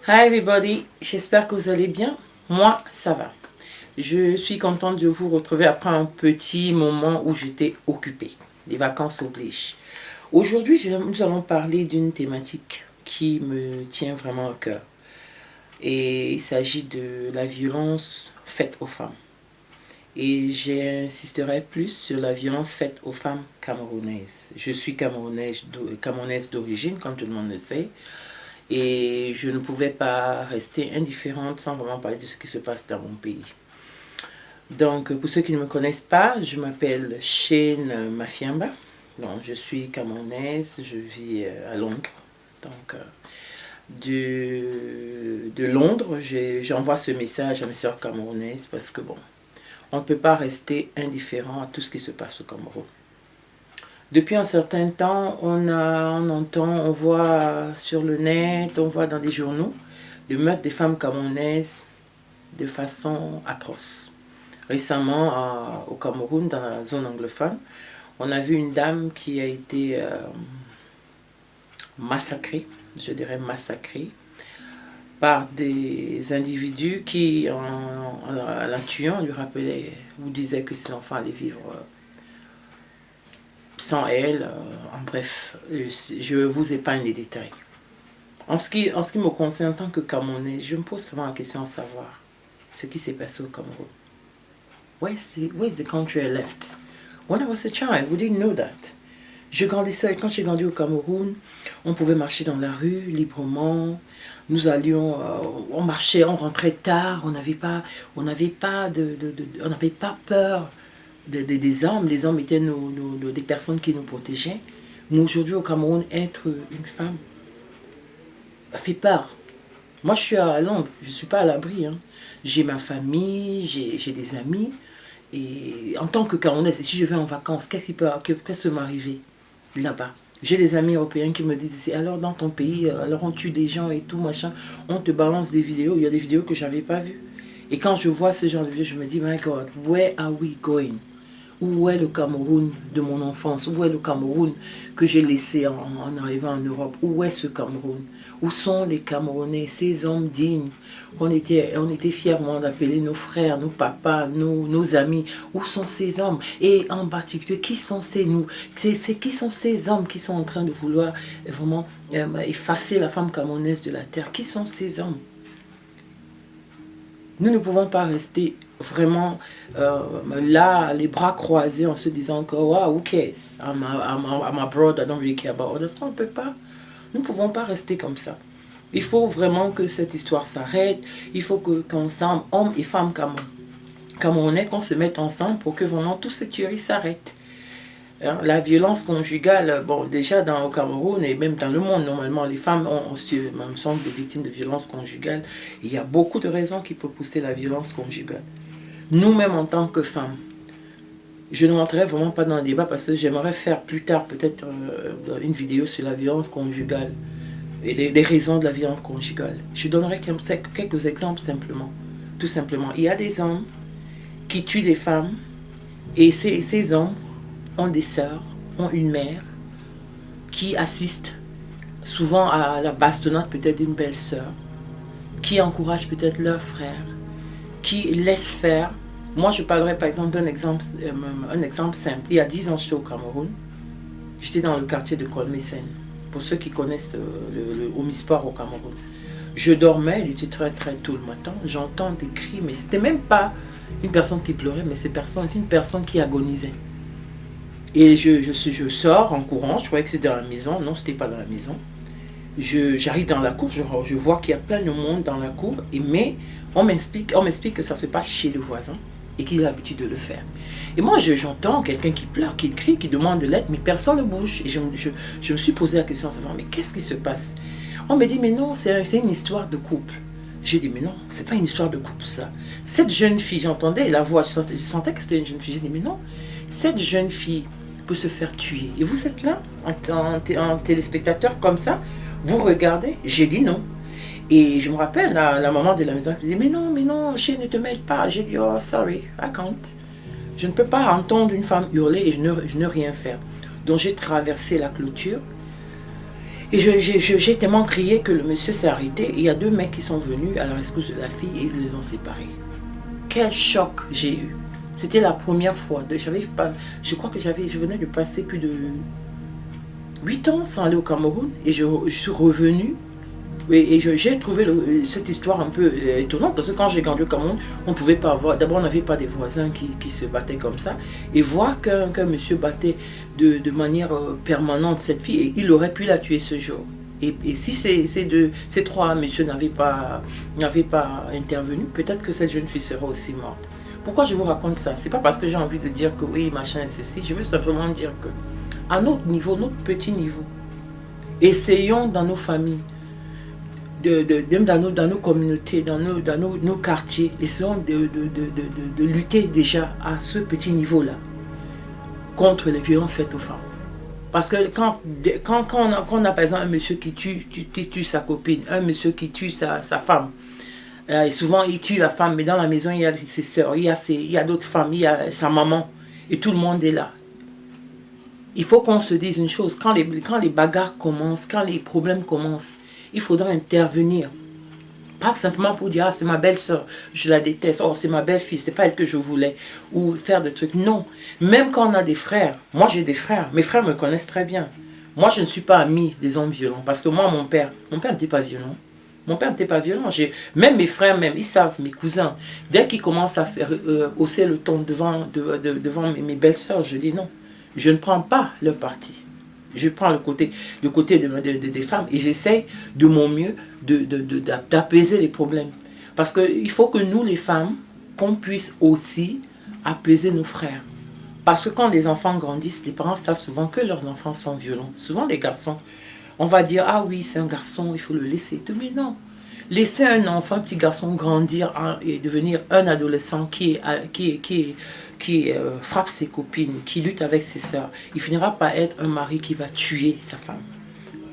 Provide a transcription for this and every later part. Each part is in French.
Hi everybody, j'espère que vous allez bien. Moi, ça va. Je suis contente de vous retrouver après un petit moment où j'étais occupée. Les vacances obligent. Aujourd'hui, nous allons parler d'une thématique qui me tient vraiment à cœur. Et il s'agit de la violence faite aux femmes. Et j'insisterai plus sur la violence faite aux femmes camerounaises. Je suis camerounaise d'origine, comme tout le monde le sait. Et je ne pouvais pas rester indifférente sans vraiment parler de ce qui se passe dans mon pays. Donc, pour ceux qui ne me connaissent pas, je m'appelle Shane Mafiamba. Donc, je suis camerounaise, je vis à Londres. Donc, de Londres, j'envoie ce message à mes soeurs camerounaises parce que, bon, on ne peut pas rester indifférent à tout ce qui se passe au Cameroun. Depuis un certain temps, on entend, on voit sur le net, on voit dans des journaux le meurtre des femmes camerounaises de façon atroce. Récemment, au Cameroun, dans la zone anglophone, on a vu une dame qui a été massacrée, je dirais massacrée, par des individus qui, en la tuant, lui rappelaient ou disaient que ses enfants allaient vivre sans elle. En bref, je vous épargne les détails. En ce qui me concerne, en tant que Camerounais, je me pose vraiment la question à savoir ce qui s'est passé au Cameroun. Where's the country I left? When I was a child, we didn't know that. Quand j'ai grandi au Cameroun, on pouvait marcher dans la rue librement. Nous allions, on marchait, on rentrait tard, on n'avait pas peur des hommes. Les hommes étaient des personnes qui nous protégeaient. Mais aujourd'hui au Cameroun, être une femme fait peur. Moi, je suis à Londres, je ne suis pas à l'abri. Hein. J'ai ma famille, j'ai des amis. Et en tant que Camerounaise, si je vais en vacances, qu'est-ce qui peut m'arriver là-bas? J'ai des amis européens qui me disent, alors dans ton pays, alors on tue des gens et tout, machin, on te balance des vidéos. Il y a des vidéos que je n'avais pas vues. Et quand je vois ce genre de vidéos, je me dis, my God, where are we going? Où est le Cameroun de mon enfance? Où est le Cameroun que j'ai laissé en arrivant en Europe? Où est ce Cameroun? Où sont les Camerounais, ces hommes dignes? On était fiers d'appeler nos frères, nos papas, nos amis. Où sont ces hommes? Et en particulier, qui sont qui sont ces hommes qui sont en train de vouloir vraiment effacer la femme camerounaise de la terre? Qui sont ces hommes? Nous ne pouvons pas rester vraiment là, les bras croisés, en se disant que wow, who cares? I'm abroad, I don't really care about others. On ne peut pas. Nous ne pouvons pas rester comme ça. Il faut vraiment que cette histoire s'arrête. Il faut qu'ensemble, hommes et femmes camerounais, qu'on se mette ensemble pour que vraiment toutes ces tueries s'arrêtent. La violence conjugale, bon, déjà au Cameroun et même dans le monde, normalement, les femmes sont des victimes de violences conjugales. Il y a beaucoup de raisons qui peuvent pousser la violence conjugale. Nous-mêmes, en tant que femmes, je ne rentrerai vraiment pas dans le débat parce que j'aimerais faire plus tard peut-être une vidéo sur la violence conjugale et les raisons de la violence conjugale. Je donnerai quelques exemples simplement. Tout simplement, il y a des hommes qui tuent des femmes et ces hommes ont des sœurs, ont une mère qui assiste souvent à la bastonnade peut-être d'une belle-sœur, qui encourage peut-être leur frère, qui laisse faire. Moi, je parlerai par exemple un exemple simple. Il y a 10 ans, j'étais au Cameroun. J'étais dans le quartier de Kolmesen. Pour ceux qui connaissent le Omnisport au Cameroun. Je dormais, il était très très tôt le matin. J'entends des cris, mais c'était même pas une personne qui pleurait, mais c'est une personne qui agonisait. Et je sors en courant, je croyais que c'était dans la maison. Non, c'était pas dans la maison. J'arrive dans la cour, je vois qu'il y a plein de monde dans la cour, mais on m'explique que ça se passe chez le voisin et qu'il a l'habitude de le faire. Et moi, j'entends quelqu'un qui pleure, qui crie, qui demande de l'aide, mais personne ne bouge. Et je me suis posé la question à savoir, mais qu'est-ce qui se passe? On me dit, mais non, c'est une histoire de couple. J'ai dit, mais non, c'est pas une histoire de couple, ça. Cette jeune fille, j'entendais la voix, je sentais que c'était une jeune fille. J'ai dit, mais non, cette jeune fille peut se faire tuer. Et vous êtes là, en téléspectateur comme ça, vous regardez? J'ai dit non. Et je me rappelle, la maman de la maison qui me disait, mais non, Shane, ne te mêle pas. J'ai dit, oh, sorry, I can't. Je ne peux pas entendre une femme hurler et je ne rien faire. Donc j'ai traversé la clôture. Et j'ai tellement crié que le monsieur s'est arrêté. Et il y a 2 mecs qui sont venus à la rescousse de la fille et ils les ont séparés. Quel choc j'ai eu. C'était la première fois. Je crois que je venais de passer plus de 8 ans sans aller au Cameroun. Et je suis revenue. Et j'ai trouvé cette histoire un peu étonnante parce que quand j'ai grandi au Cameroun, on ne pouvait pas avoir... D'abord, on n'avait pas des voisins qui se battaient comme ça. Et voir qu'un monsieur battait de manière permanente cette fille, et il aurait pu la tuer ce jour. Et si ces 3 messieurs n'avaient pas intervenu, peut-être que cette jeune fille serait aussi morte. Pourquoi je vous raconte ça? C'est pas parce que j'ai envie de dire que oui, machin et ceci. Je veux simplement dire que à notre niveau, notre petit niveau, essayons dans nos familles, dans nos communautés, dans nos quartiers, essayons de lutter déjà à ce petit niveau-là contre les violences faites aux femmes. Parce que quand on a par exemple un monsieur qui tue sa copine, un monsieur qui tue sa femme, et souvent il tue la femme, mais dans la maison il y a ses soeurs, il y a d'autres femmes, il y a sa maman, et tout le monde est là. Il faut qu'on se dise une chose, quand les bagarres commencent, quand les problèmes commencent, il faudra intervenir. Pas simplement pour dire, ah, c'est ma belle-sœur, je la déteste, oh, c'est ma belle-fille, c'est pas elle que je voulais, ou faire des trucs. Non. Même quand on a des frères, moi j'ai des frères, mes frères me connaissent très bien. Moi, je ne suis pas ami des hommes violents, parce que moi, mon père n'était pas violent. Mon père n'était pas violent. Même mes frères, ils savent, mes cousins, dès qu'ils commencent à faire hausser le ton devant mes belles-sœurs, je dis non. Je ne prends pas leur parti. Je prends le côté des femmes et j'essaie de mon mieux d'apaiser les problèmes. Parce qu'il faut que nous, les femmes, qu'on puisse aussi apaiser nos frères. Parce que quand les enfants grandissent, les parents savent souvent que leurs enfants sont violents. Souvent les garçons, on va dire, ah oui, c'est un garçon, il faut le laisser. Mais non, laisser un enfant, un petit garçon grandir et devenir un adolescent qui frappe ses copines, qui lutte avec ses sœurs, il finira par être un mari qui va tuer sa femme.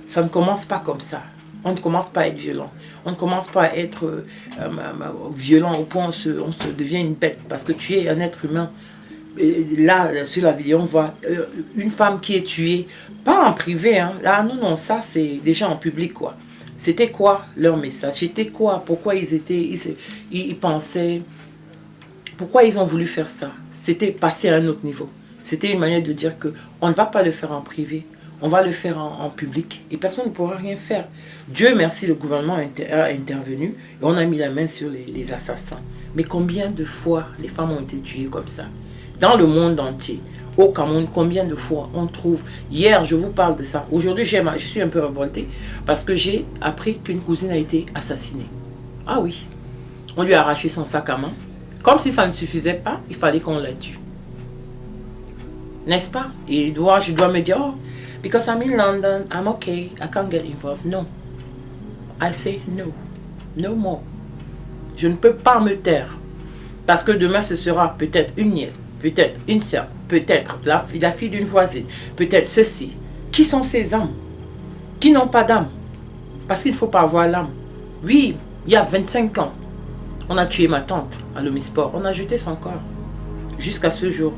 Ça ne commence pas comme ça. On ne commence pas à être violent. On ne commence pas à être violent au point où on se devient une bête. Parce que tu es un être humain. Et là, sur la vidéo, on voit une femme qui est tuée, pas en privé. Hein. Là, non, ça c'est déjà en public, quoi. C'était quoi leur message? C'était quoi? Pourquoi ils pensaient? Pourquoi ils ont voulu faire ça? C'était passer à un autre niveau. C'était une manière de dire qu'on ne va pas le faire en privé. On va le faire en public. Et personne ne pourra rien faire. Dieu merci, le gouvernement a intervenu. Et on a mis la main sur les assassins. Mais combien de fois les femmes ont été tuées comme ça? Dans le monde entier. Au Cameroun, combien de fois on trouve... Hier, je vous parle de ça. Aujourd'hui, je suis un peu révoltée. Parce que j'ai appris qu'une cousine a été assassinée. Ah oui. On lui a arraché son sac à main. Comme si ça ne suffisait pas, il fallait qu'on la tue. N'est-ce pas? Et je dois me dire, oh, because I'm in London, I'm okay, I can't get involved. No. I say no. No more. Je ne peux pas me taire. Parce que demain, ce sera peut-être une nièce, peut-être une soeur, peut-être la fille d'une voisine, peut-être ceci. Qui sont ces hommes? Qui n'ont pas d'âme? Parce qu'il ne faut pas avoir l'âme. Oui, il y a 25 ans, on a tué ma tante à l'Omisport. On a jeté son corps. Jusqu'à ce jour.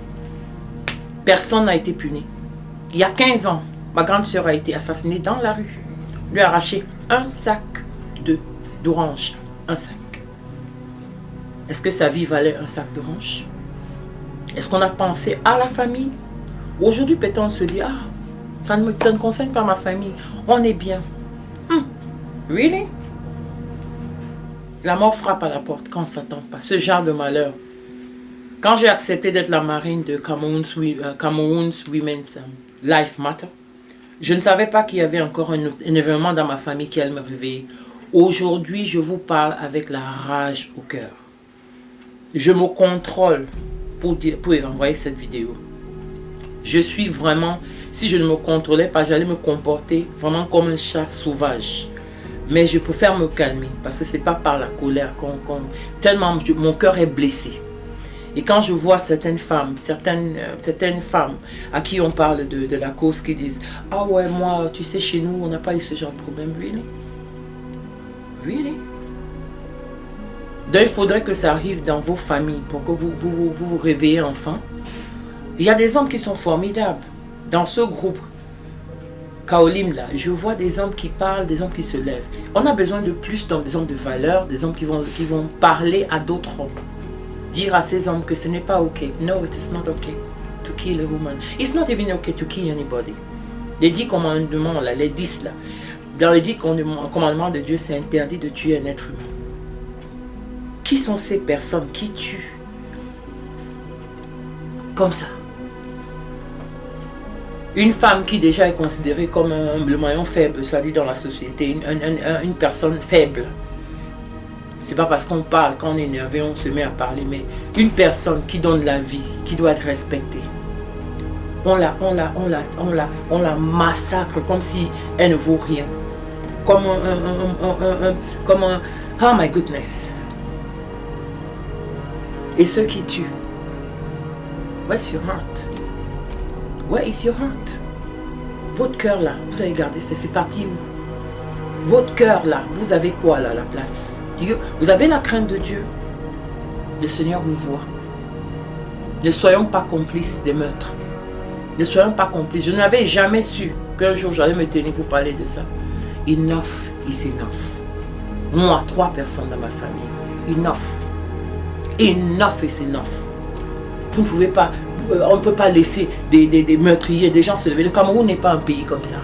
Personne n'a été puni. Il y a 15 ans, ma grande sœur a été assassinée dans la rue. On lui a arraché un sac d'oranges. Un sac. Est-ce que sa vie valait un sac d'oranges? Est-ce qu'on a pensé à la famille? Aujourd'hui, peut-être on se dit, ah, ça ne me concerne pas ma famille. On est bien. Really? La mort frappe à la porte quand on ne s'attend pas. Ce genre de malheur. Quand j'ai accepté d'être la marraine de Cameroun's Women's Life Matter, je ne savais pas qu'il y avait encore un événement dans ma famille qui allait me réveiller. Aujourd'hui, je vous parle avec la rage au cœur. Je me contrôle pour envoyer cette vidéo. Je suis vraiment... Si je ne me contrôlais pas, j'allais me comporter vraiment comme un chat sauvage. Mais je préfère me calmer parce que ce n'est pas par la colère tellement mon cœur est blessé. Et quand je vois certaines femmes à qui on parle de la cause qui disent « Ah ouais, moi, tu sais, chez nous, on n'a pas eu ce genre de problème. » Really? Really? Donc, il faudrait que ça arrive dans vos familles pour que vous réveillez enfin. Il y a des hommes qui sont formidables. Dans ce groupe, Kaolim là, je vois des hommes qui parlent, des hommes qui se lèvent. On a besoin de plus d'hommes, des hommes de valeur, des hommes qui vont parler à d'autres hommes. Dire à ces hommes que ce n'est pas ok. No, it is not okay to kill a woman. It's not even okay to kill anybody. Les 10 commandements là, les 10 là. Dans les 10 commandements de Dieu, c'est interdit de tuer un être humain. Qui sont ces personnes qui tuent comme ça? Une femme qui déjà est considérée comme le maillon faible, ça dit dans la société, une personne faible. C'est pas parce qu'on parle, quand on est énervé, on se met à parler, mais une personne qui donne la vie, qui doit être respectée. On la massacre comme si elle ne vaut rien. Comme oh my goodness. Et ceux qui tuent. Where's your heart? Where is your heart? Votre cœur là, vous avez gardé, c'est parti où? Votre cœur là, vous avez quoi là, la place? Dieu, vous avez la crainte de Dieu. Le Seigneur vous voit. Ne soyons pas complices des meurtres. Ne soyons pas complices. Je n'avais jamais su qu'un jour j'allais me tenir pour parler de ça. Enough is enough. Moi, 3 personnes dans ma famille. Enough. Enough is enough. Vous ne pouvez pas, on ne peut pas laisser des meurtriers, des gens se lever. Le Cameroun n'est pas un pays comme ça.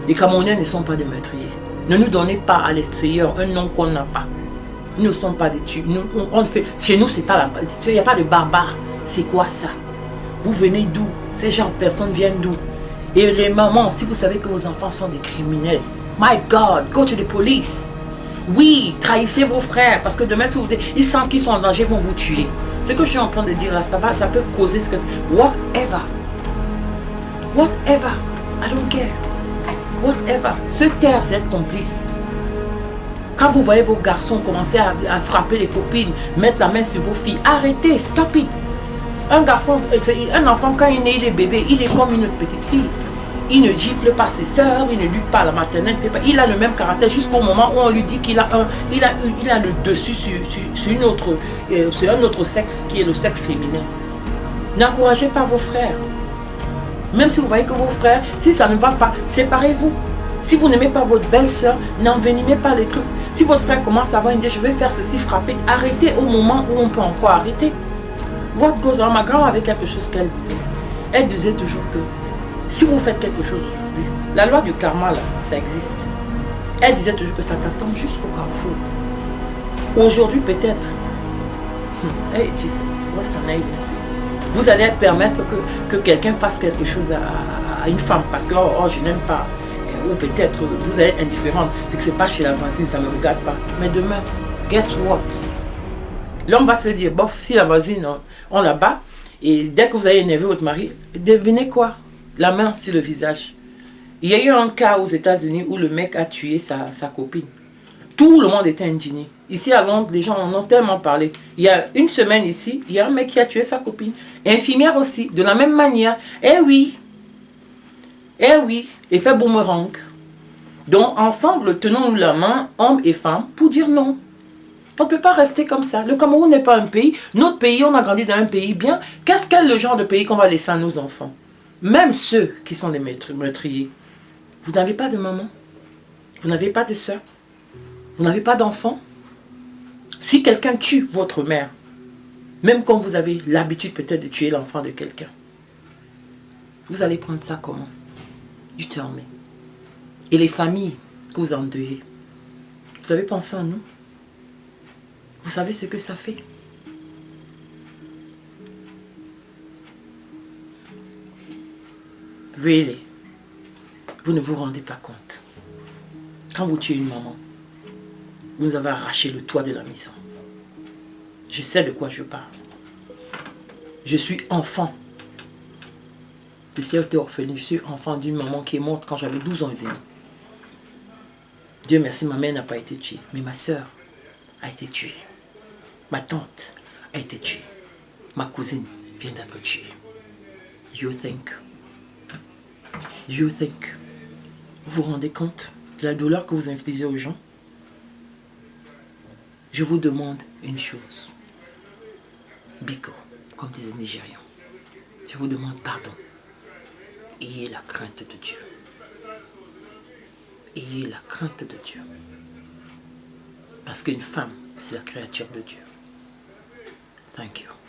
Les Camerounais ne sont pas des meurtriers. Ne nous donnez pas à l'extérieur un nom qu'on n'a pas. Nous ne sommes pas des tueurs. Chez nous, c'est pas il n'y a pas de barbares. C'est quoi ça? Vous venez d'où? Ces gens, personnes viennent d'où? Et les mamans, si vous savez que vos enfants sont des criminels, my God, go to the police. Oui, trahissez vos frères, parce que demain, si ils sentent qu'ils sont en danger, ils vont vous tuer. Ce que je suis en train de dire là, ça peut causer ce que c'est. Whatever. Whatever. I don't care. Whatever. Se taire, c'est être complice. Quand vous voyez vos garçons commencer à frapper les copines, mettre la main sur vos filles, arrêtez, stop it. Un garçon, un enfant, quand il est né, il est bébé, il est comme une petite fille. Il ne gifle pas ses sœurs, il ne lutte pas à la maternelle, il a le même caractère jusqu'au moment où on lui dit qu'il a le dessus sur un autre sexe qui est le sexe féminin. N'encouragez pas vos frères. Même si vous voyez que vos frères, si ça ne va pas, séparez-vous. Si vous n'aimez pas votre belle-sœur, n'envenimez pas les trucs. Si votre frère commence à avoir une idée, je vais faire ceci, frapper, arrêtez au moment où on peut encore arrêter. What goes on? Ma grand-mère avait quelque chose qu'elle disait. Elle disait toujours que si vous faites quelque chose aujourd'hui, la loi du karma là, ça existe. Elle disait toujours que ça t'attend jusqu'au carrefour. Aujourd'hui peut-être, hey Jesus, what can I even say? Vous allez permettre que quelqu'un fasse quelque chose à une femme parce que je n'aime pas. Ou peut-être vous êtes indifférente, c'est que c'est pas chez la voisine, ça ne me regarde pas. Mais demain, guess what? L'homme va se dire, bof, si la voisine, on la bat, et dès que vous allez énerver votre mari, devinez quoi? La main sur le visage. Il y a eu un cas aux États-Unis où le mec a tué sa copine. Tout le monde était indigné. Ici à Londres, les gens en ont tellement parlé. Il y a une semaine ici, il y a un mec qui a tué sa copine. Infirmière aussi, de la même manière. Eh oui, effet boomerang. Donc ensemble, tenons-nous la main, hommes et femmes, pour dire non. On ne peut pas rester comme ça. Le Cameroun n'est pas un pays. Notre pays, on a grandi dans un pays bien. Qu'est-ce qu'est le genre de pays qu'on va laisser à nos enfants? Même ceux qui sont des meurtriers. Vous n'avez pas de maman. Vous n'avez pas de soeur. Vous n'avez pas d'enfant. Si quelqu'un tue votre mère, même quand vous avez l'habitude peut-être de tuer l'enfant de quelqu'un, vous allez prendre ça comment? You tell me. Et les familles que vous endeuillez, vous avez pensé à nous? Vous savez ce que ça fait? Really? Vous ne vous rendez pas compte. Quand vous tuez une maman, vous nous avez arraché le toit de la maison. Je sais de quoi je parle. Je suis enfant. Je suis été orpheline. Je suis enfant d'une maman qui est morte quand j'avais 12 ans et demi. Dieu merci, ma mère n'a pas été tuée. Mais ma soeur a été tuée. Ma tante a été tuée. Ma cousine vient d'être tuée. You think? Vous vous rendez compte de la douleur que vous infligez aux gens? Je vous demande une chose. Biko, comme disait les Nigérians. Je vous demande pardon. Ayez la crainte de Dieu. ayez la crainte de Dieu. Parce qu'une femme, c'est la créature de Dieu. Thank you.